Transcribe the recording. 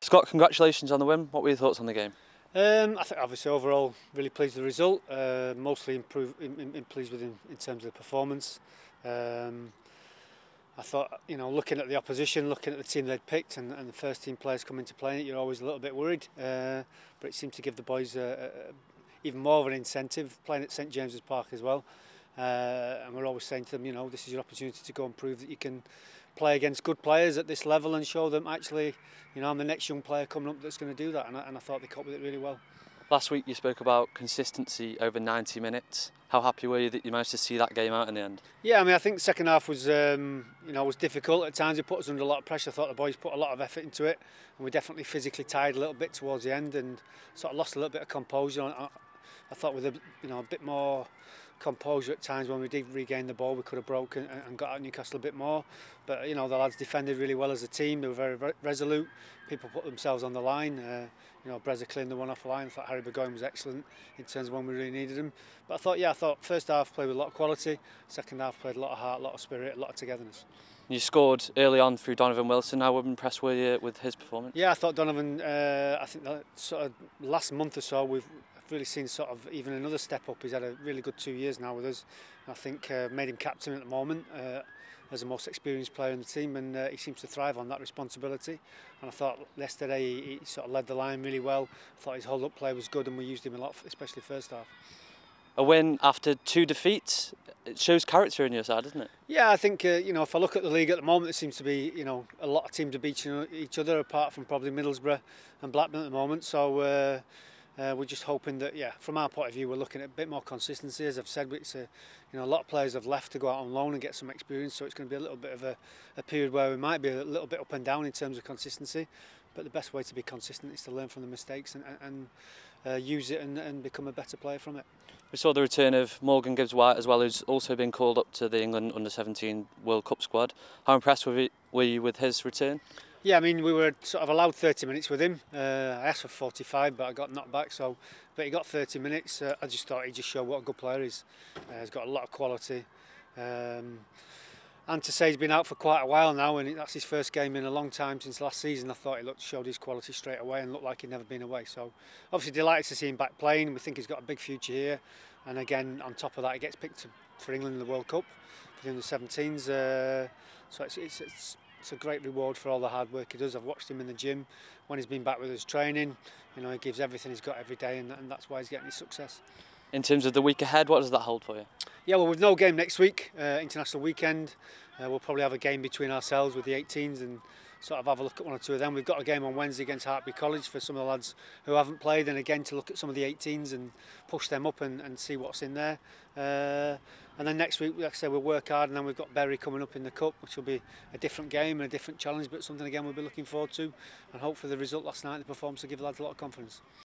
Scott, congratulations on the win. What were your thoughts on the game? I think obviously overall really pleased with the result. Mostly pleased with in terms of the performance. I thought, looking at the opposition, looking at the team they'd picked, and the first team players coming to play in it, you're always a little bit worried. But it seemed to give the boys even more of an incentive playing at St James's Park as well. And we're always saying to them, this is your opportunity to go and prove that you can play against good players at this level and show them actually, I'm the next young player coming up that's going to do that. And I thought they coped with it really well. Last week you spoke about consistency over 90 minutes. How happy were you that you managed to see that game out in the end? Yeah, I think the second half was, was difficult at times. It put us under a lot of pressure. I thought the boys put a lot of effort into it, and we definitely physically tired a little bit towards the end, and sort of lost a little bit of composure. I thought with a bit more composure at times when we did regain the ball, we could have broken and got at Newcastle a bit more. But the lads defended really well as a team. They were very resolute. People put themselves on the line. Breza cleaned the one off the line. I thought Harry Burgoyne was excellent in terms of when we really needed him. But I thought first half played with a lot of quality. Second half played a lot of heart, a lot of spirit, a lot of togetherness. You scored early on through Donovan Wilson. How impressed were you with his performance? Yeah, I thought Donovan. I think that sort of last month or so we've really seen sort of even another step up. He's had a really good 2 years now with us. I think made him captain at the moment as the most experienced player in the team, and he seems to thrive on that responsibility. And I thought yesterday he sort of led the line really well. I thought his hold-up play was good, and we used him a lot, especially first half. A win after 2 defeats, it shows character in your side, doesn't it? Yeah, I think if I look at the league at the moment, there seems to be a lot of teams are beating each other, apart from probably Middlesbrough and Blackburn at the moment. So we're just hoping that, from our point of view, we're looking at a bit more consistency. As I've said, it's a lot of players have left to go out on loan and get some experience, so it's going to be a little bit of a period where we might be a little bit up and down in terms of consistency. But the best way to be consistent is to learn from the mistakes and use it and become a better player from it. We saw the return of Morgan Gibbs-White as well, who's also been called up to the England Under-17 World Cup squad. How impressed were you with his return? Yeah, we were sort of allowed 30 minutes with him. I asked for 45, but I got knocked back. But he got 30 minutes. I just thought he just showed what a good player he is. He's got a lot of quality. And to say he's been out for quite a while now, and that's his first game in a long time since last season, I thought he showed his quality straight away and looked like he'd never been away. So obviously delighted to see him back playing. We think he's got a big future here. And again, on top of that, he gets picked for England in the World Cup for the Under-17s. So it's a great reward for all the hard work he does. I've watched him in the gym when he's been back with us training. He gives everything he's got every day, and that's why he's getting his success. In terms of the week ahead, what does that hold for you? Yeah, well, with no game next week, international weekend, we'll probably have a game between ourselves with the 18s and sort of have a look at one or two of them. We've got a game on Wednesday against Hartby College for some of the lads who haven't played, and again to look at some of the 18s and push them up and see what's in there. And then next week, like I say, we'll work hard, and then we've got Bury coming up in the Cup, which will be a different game and a different challenge, but something again we'll be looking forward to. And hopefully the result last night, the performance will give the lads a lot of confidence.